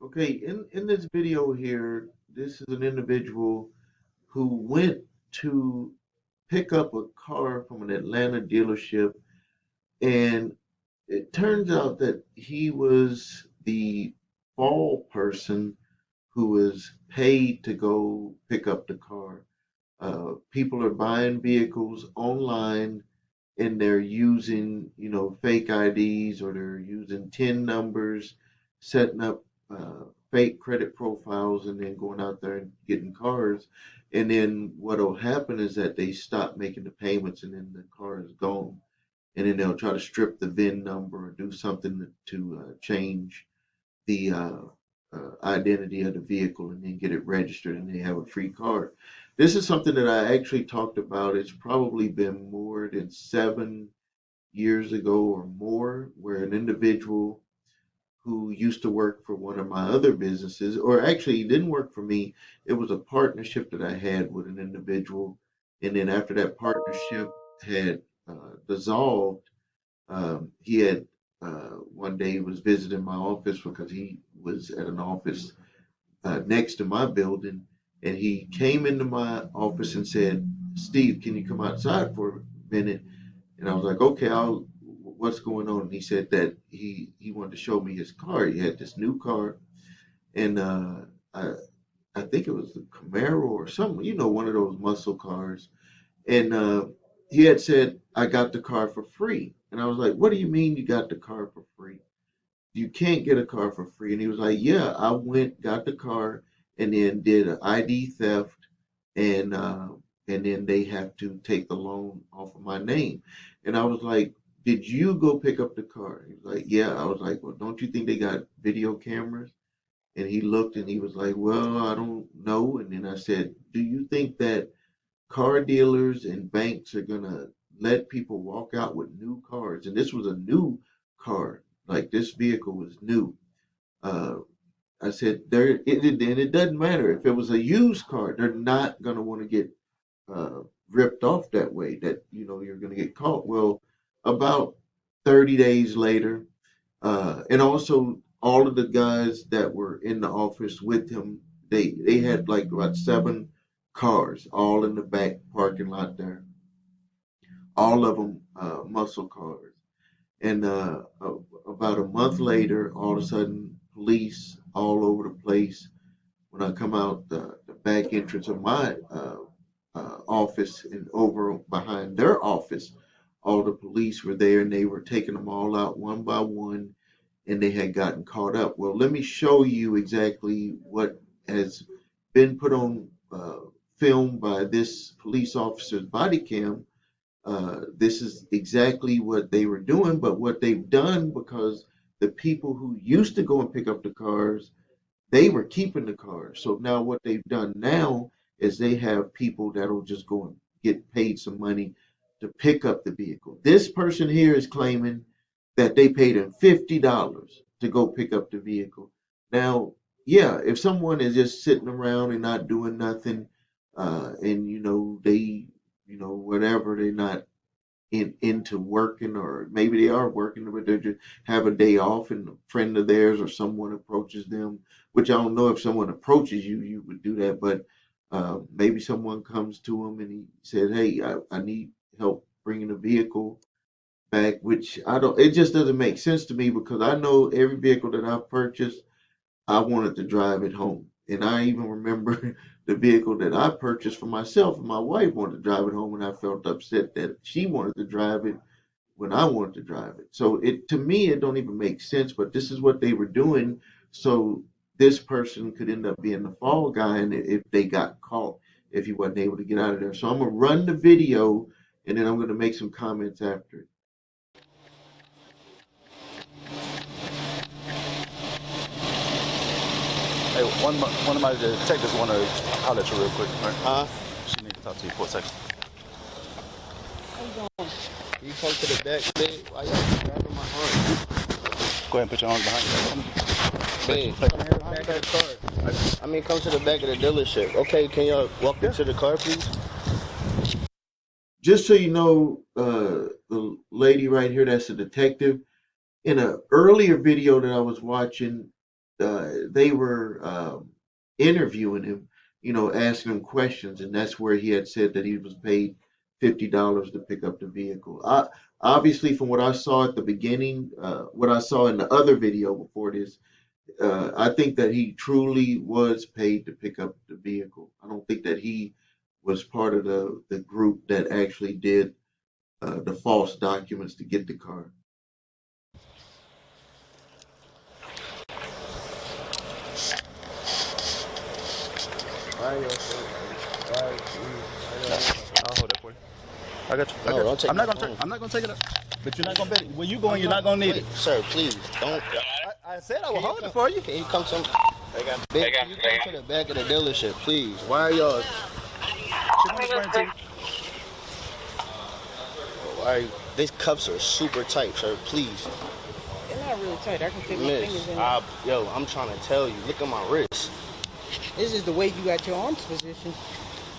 Okay, in this video here, this is an individual who went to pick up a car from an Atlanta dealership, and it turns out that he was the fall person who was paid to go pick up the car. People are buying vehicles online and they're using, fake IDs or they're using TIN numbers, setting up fake credit profiles, and then going out there and getting cars. And then what'll happen is that they stop making the payments, and then the car is gone. And then they'll try to strip the VIN number or do something to change the identity of the vehicle and then get it registered and they have a free car. This is something that I actually talked about. It's probably been more than 7 years ago or more, where an individual who used to work for one of my other businesses, or actually he didn't work for me, it was a partnership that I had with an individual. And then after that partnership had dissolved, he had one day was visiting my office because he was at an office next to my building, and he came into my office and said, "Steve, can you come outside for a minute?" And I was like, "Okay, I'll. What's going on?" And he said that he wanted to show me his car. He had this new car, and I I think it was the Camaro or something, one of those muscle cars. And he had said, "I got the car for free." And I was like, "What do you mean you got the car for free? You can't get a car for free." And he was like, "Yeah, I went, got the car, and then did an ID theft, and then they have to take the loan off of my name." And I was like, "Did you go pick up the car?" He was like, "Yeah." I was like, "Well, don't you think they got video cameras?" And he looked and he was like, "Well, I don't know." And then I said, "Do you think that car dealers and banks are gonna let people walk out with new cars?" And this was a new car, like this vehicle was new. Uh, I said, and it doesn't matter if it was a used car, they're not gonna want to get ripped off that way. That you're gonna get caught. Well, about 30 days later, and also all of the guys that were in the office with him, they had like about 7 cars, all in the back parking lot there, all of them muscle cars. And about a month later, all of a sudden, police all over the place. When I come out the back entrance of my office and over behind their office, all the police were there and they were taking them all out one by one, and they had gotten caught up. Well, let me show you exactly what has been put on film by this police officer's body cam. This is exactly what they were doing, but what they've done, because the people who used to go and pick up the cars, they were keeping the cars. So now what they've done now is they have people that'll just go and get paid some money to pick up the vehicle. This person here is claiming that they paid him $50 to go pick up the vehicle. Now, yeah, if someone is just sitting around and not doing nothing, and they, whatever, they're not into working, or maybe they are working but they just have a day off and a friend of theirs or someone approaches them, which I don't know if someone approaches you, you would do that, but maybe someone comes to him and he said, "Hey, I need help bringing a vehicle back," which I don't, it just doesn't make sense to me, because I know every vehicle that I've purchased, I wanted to drive it home. And I even remember the vehicle that I purchased for myself, and my wife wanted to drive it home, and I felt upset that she wanted to drive it when I wanted to drive it. So it, to me, it don't even make sense. But this is what they were doing, so this person could end up being the fall guy, and if they got caught, if he wasn't able to get out of there. So I'm gonna run the video, and then I'm gonna make some comments after. Hey, one of my detectives want to holler at you real quick. All right? Huh? She need to talk to you for a second. You come to the back, babe. Why y'all grabbing my arm? Go ahead and put your arms behind you. Babe, Place come your to hands the back behind of the car. I mean, come to the back of the dealership. Okay, can y'all walk me Yeah. to the car, please? Just so you know, the lady right here, that's a detective. In an earlier video that I was watching, they were interviewing him, asking him questions, and that's where he had said that he was paid $50 to pick up the vehicle. Obviously, from what I saw at the beginning, what I saw in the other video before this, I think that he truly was paid to pick up the vehicle. I don't think that he was part of the group that actually did the false documents to get the car. Why y'all so why I'll hold that for you. I got you. No, don't take I'm not my gonna. phone. I'm not gonna take it up. But you're not gonna bet it. Where you going? You're not gonna need it. Sir, please don't. I said I will hold it for you. Can you come to? Bitch, can you come to the back of the dealership, please? Why are y'all? Why? These cuffs are super tight, sir. Please. They're not really tight. I can fit my fingers Miss, in there. yo, I'm trying to tell you. Look at my wrist. This is the way you got your arms positioned.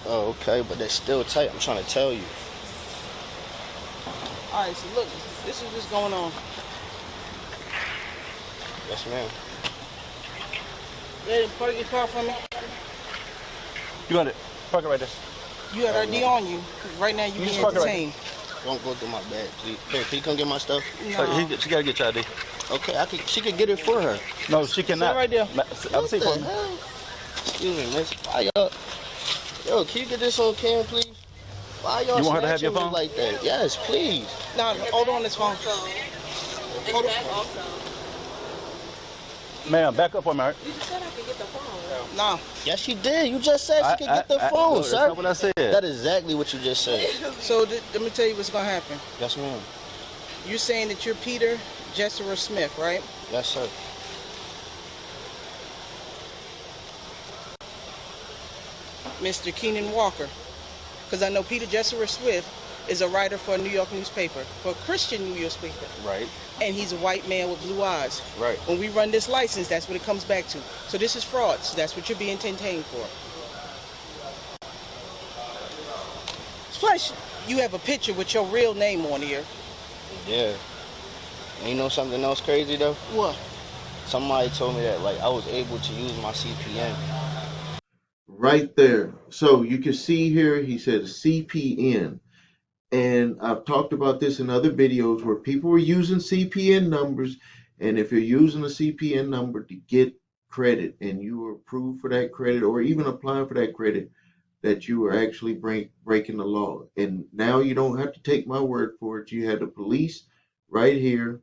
Oh, okay, but they're still tight. I'm trying to tell you. All right, so look, this is what's going on. Yes, ma'am. Ready to park your car for me? You got it. Park it right there. You got ID on you. 'Cause right now you You being just park it right detained. Don't go through my bag, please. Here, can you come get my stuff? No. She gotta get your ID. Okay, she could get it for her. No, she cannot. right there. I'll see for What the me. hell? Excuse me, miss. Why y'all? Yo, can you get this on cam, please? Why y'all You want her to have your snatching me phone? like that? Yes, please. No, hold on this phone. Hold on. Ma'am, back up for me, all right? You just said I could get the phone. No. Yes, she did. You just said she could get the No, phone, that's sir. not what I said. That is exactly what you just said. So let me tell you what's gonna happen. Yes, ma'am. You're saying that you're Peter Jessera Smith, right? Yes, sir. Mr. Keenan Walker. Because I know Peter Jessera Smith is a writer for a New York newspaper, for a Christian New York newspaper. Right. And he's a white man with blue eyes. Right. When we run this license, that's what it comes back to. So this is fraud. So that's what you're being detained for. Plus, you have a picture with your real name on here. Yeah. And you know something else crazy though? What? Somebody told me that like I was able to use my CPN. Right there. So you can see here, he said CPN. And I've talked about this in other videos where people were using CPN numbers. And if you're using a CPN number to get credit and you were approved for that credit or even applying for that credit, that you were actually breaking the law. And now you don't have to take my word for it. You had the police right here.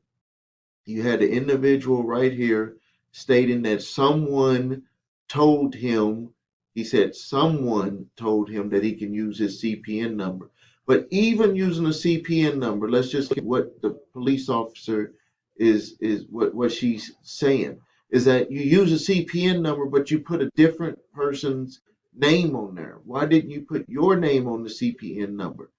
You had the individual right here stating that someone told him, he said someone told him that he can use his CPN number. But even using a CPN number, let's just get what the police officer is what she's saying is that you use a CPN number, but you put a different person's name on there. Why didn't you put your name on the CPN number?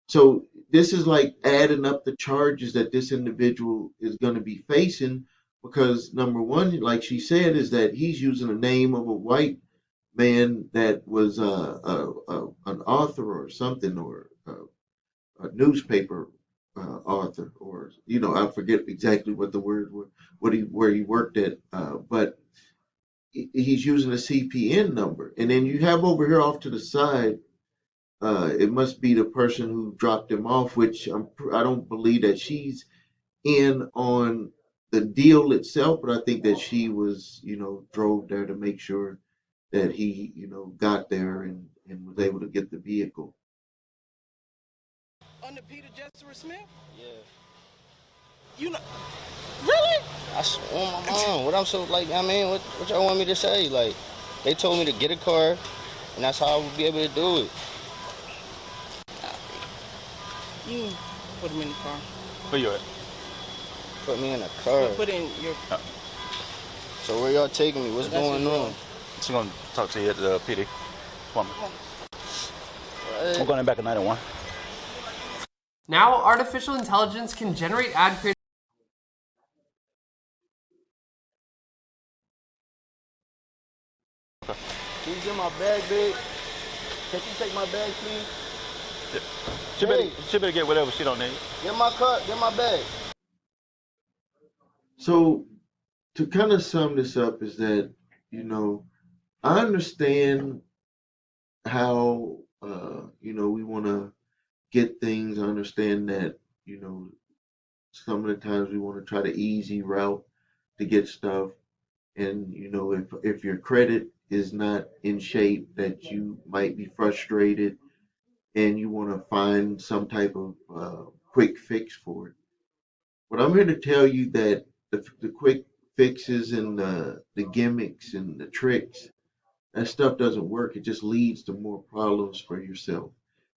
So this is like adding up the charges that this individual is going to be facing because number one, like she said, is that he's using the name of a white man that was an author or something or a newspaper author or I forget exactly what the word was, where he worked at, but he's using a CPN number, and then you have over here off to the side. It must be the person who dropped him off, which I don't believe that she's in on the deal itself, but I think that she was, drove there to make sure that he, got there and was able to get the vehicle. Under Peter Jessera Smith? Yeah. You know, really? I swear on my mom. What I'm so like, I mean, what y'all want me to say? Like, they told me to get a car, and that's how I would be able to do it. You put him in the car. Where you at? Put me in a car. Put in your. So where y'all taking me? What's going on? She's gonna talk to you at the PD. Come on. We're going back at 901. Now, artificial intelligence can generate ad creative. Can you get my bag, babe? Can you take my bag, please? Yeah. She better get whatever she don't need. Get my car, get my bag. So to kind of sum this up is that, you know, I understand how, we want to get things. I understand that, some of the times we want to try the easy route to get stuff. And, if your credit is not in shape, that you might be frustrated and you want to find some type of quick fix for it. But I'm here to tell you that the quick fixes and the gimmicks and the tricks, that stuff doesn't work. It just leads to more problems for yourself.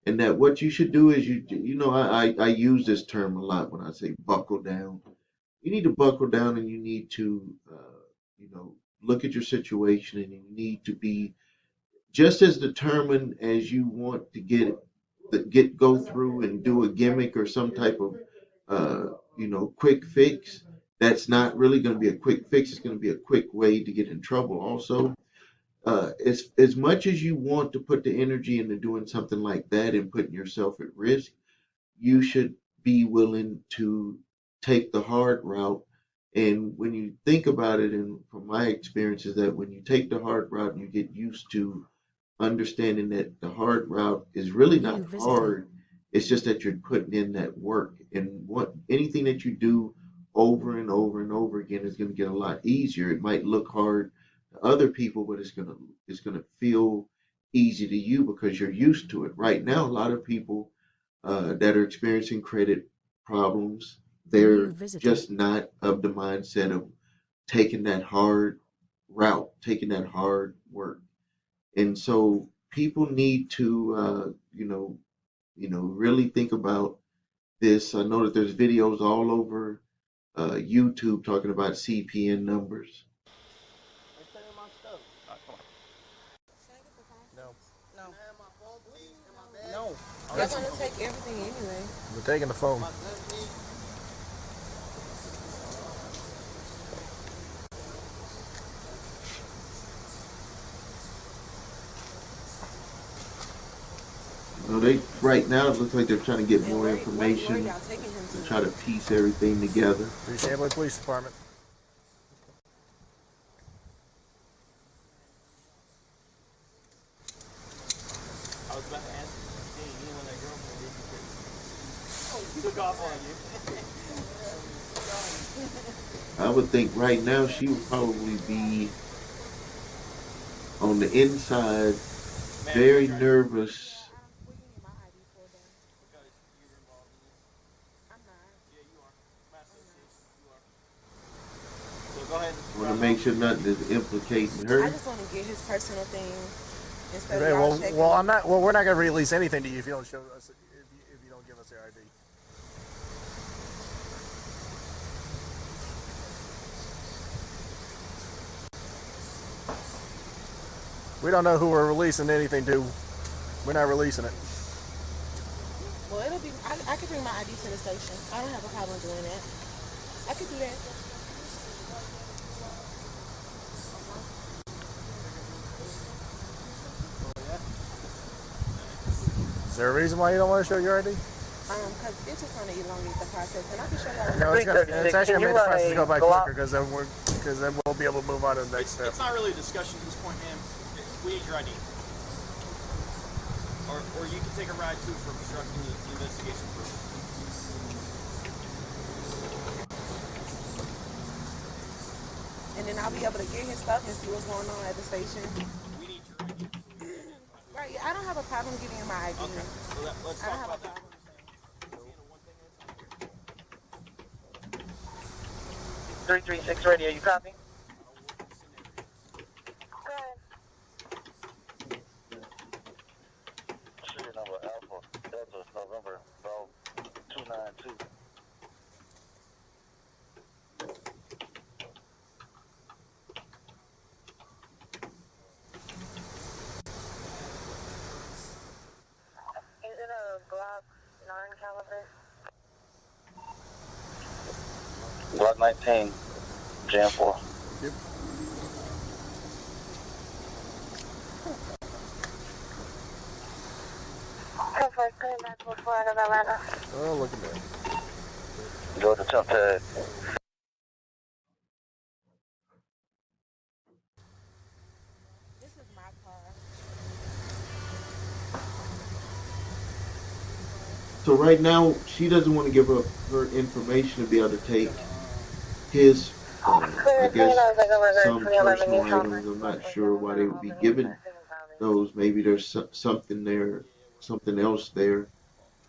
And that what you should do is I use this term a lot when I say buckle down. You need to buckle down and you need to, look at your situation and you need to be just as determined as you want to go through and do a gimmick or some type of quick fix. That's not really going to be a quick fix. It's going to be a quick way to get in trouble. Also, as much as you want to put the energy into doing something like that and putting yourself at risk, you should be willing to take the hard route. And when you think about it, and from my experience, is that when you take the hard route, you get used to understanding that the hard route is really not hard. It's just that you're putting in that work. And what anything that you do over and over and over again is going to get a lot easier. It might look hard to other people, but it's gonna feel easy to you because you're used to it. Right now, a lot of people that are experiencing credit problems, they're just not of the mindset of taking that hard route, taking that hard work. And so people need to, really think about this. I know that there's videos all over YouTube talking about CPN numbers. No. No. No. They're gonna take everything anyway. We're taking the phone. They right now it looks like they're trying to get And more where information y'all taking him and to? try to piece everything together. Ambulance Police Department. I was about to ask you when that girlfriend did you took off on you. I would think right now she would probably be on the inside, very nervous. So go ahead. Want to make sure nothing is implicating I her. just want to get his personal things instead Okay, of y'all checking. I'm not. Well, we're not going to release anything to you if you don't show us. If you don't give us your ID. We don't know who we're releasing anything to. We're not releasing it. Well, it'll be. I could bring my ID to the station. I don't have a problem doing that. I could do that. Is there a reason why you don't want to show your ID? Cause it's just gonna elongate the process, and I can show y'all. No, it's actually going to make the process go by quicker because then we'll be able to move on to the next step. It's not really a discussion at this point, ma'am. We need your ID. Or you can take a ride too for obstructing the investigation first. And then I'll be able to get his stuff and see what's going on at the station. We need your ID. Right, I don't have a problem giving you my ID. Okay, so let's I don't talk have a about that. problem. 336 radio, you copy? Serial number Alpha Delta November 292. Is it a Glock 9 caliber? Glock 19, Jam 4. Yep. Perfect, coming back before out of Atlanta. Oh, look at that. Georgia 10 pad. is my car. So right now, she doesn't want to give up her information to be able to take his, I guess, some personal items. I'm not sure why they would be given those. Maybe there's something there, something else there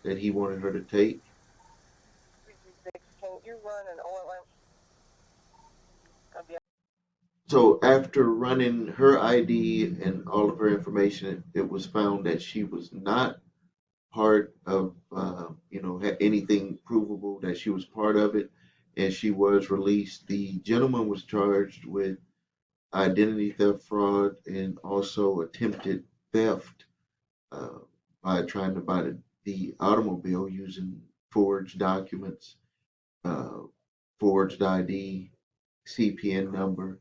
that he wanted her to take. Can you run an oil lamp? So after running her ID and all of her information, it was found that she was not part of, anything provable that she was part of it, and she was released. The gentleman was charged with identity theft, fraud, and also attempted theft uh, by trying to buy the automobile using forged documents, uh, forged ID, CPN number,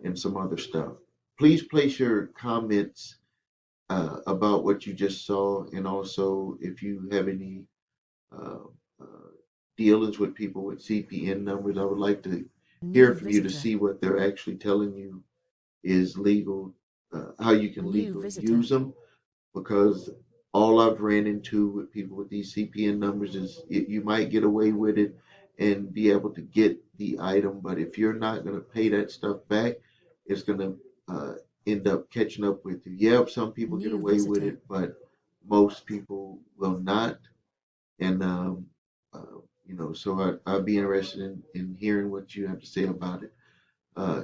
and some other stuff. Please place your comments about what you just saw, and also if you have any uh, uh, dealings with people with CPN numbers, I would like to hear from you to see what they're actually telling you is legal, how you can legally use them, because all I've ran into with people with these CPN numbers is you might get away with it and be able to get the item, but if you're not going to pay that stuff back, it's going to end up catching up with you. Yeah, some people get away with it, but most people will not. And, so I'd be interested in hearing what you have to say about it.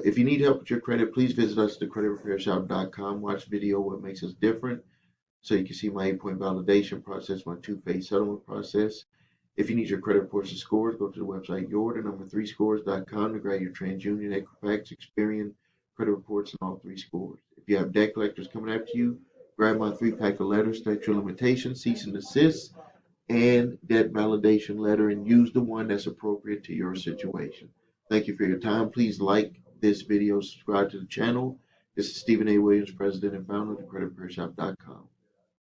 If you need help with your credit, please visit us at thecreditrepairshop.com. Watch video what makes us different so you can see my 8-point validation process, my two-phase settlement process. If you need your credit reports and scores, go to the website yourthenumber3scores.com to grab your TransUnion, Equifax, Experian credit reports and all 3 scores. If you have debt collectors coming after you, grab my 3-pack of letters, statute of limitations, cease and desist, and debt validation letter, and use the one that's appropriate to your situation. Thank you for your time. Please like this video, subscribe to the channel. This is Stephen A. Williams, President and founder of thecreditrepairshop.com.